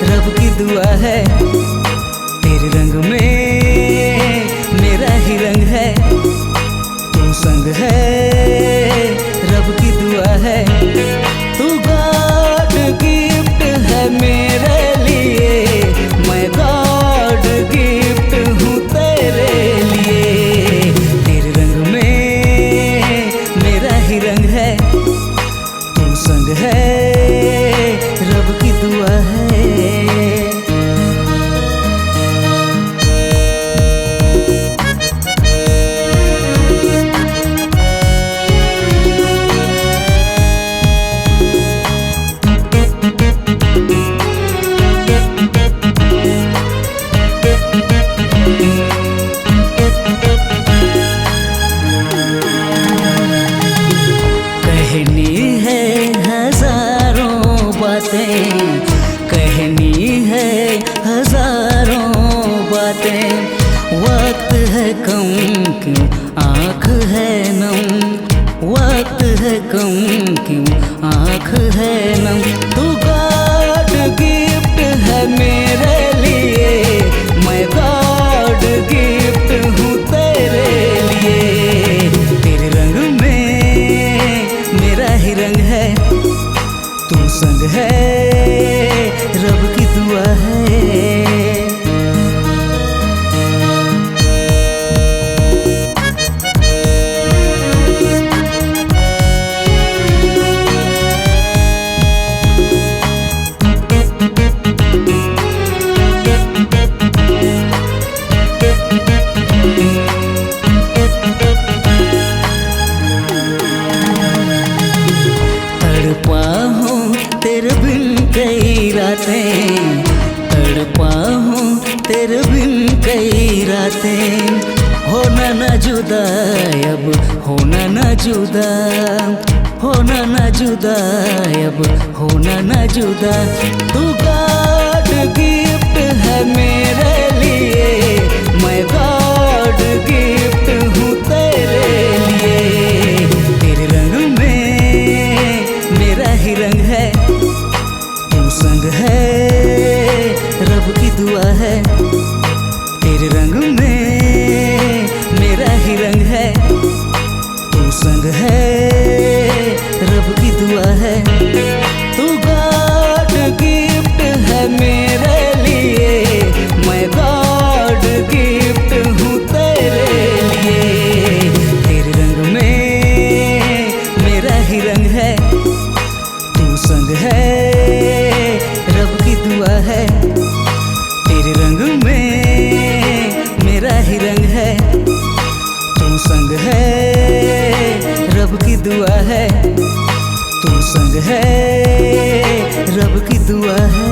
रब की दुआ है, तेरे रंग में मेरा ही रंग है, तू संग है, रब की दुआ है, तू गॉड गिफ्ट है मेरे लिए, मैं गॉड गिफ्ट हूँ तेरे लिए, तेरे रंग में मेरा ही रंग है, तू संग है, रब की दुआ है। कहनी है हजारों बातें, कहनी है हजारों बातें, वक्त है कम क्यों आँख है नम, वक्त है कम क्यों आँख है नम, तू गॉड गिफ्ट है मेरे लिए, मैं गॉड गिफ्ट हूँ तेरे लिए, तेरे रंग में मेरा ही रंग है, तू संग है, रब की दुआ है। तड़पा हूँ तेरे बिन कई रातें, तड़पा हूँ तेरे बिन कई रातें, होना न जुदा अब, होना न जुदा, होना न जुदा अब, होना न जुदा, तू गॉड गिफ्ट है मेरे लिए, मैं गॉड गिफ्ट हूँ तेरे लिए, तेरे रंग में मेरा ही रंग है, तू संग है, रब की दुआ है, तेरे रंग में मेरा ही रंग है, तू संग है, रब की दुआ है, तू गॉड गिफ्ट है मेरे लिए, मैं गॉड गिफ्ट हूँ तेरे लिए, तेरे रंग में मेरा ही रंग है, तू संग है, रब की दुआ है, तेरे रंग में मेरा ही रंग है, तू संग है, रब की दुआ है, तू संग है, रब की दुआ है।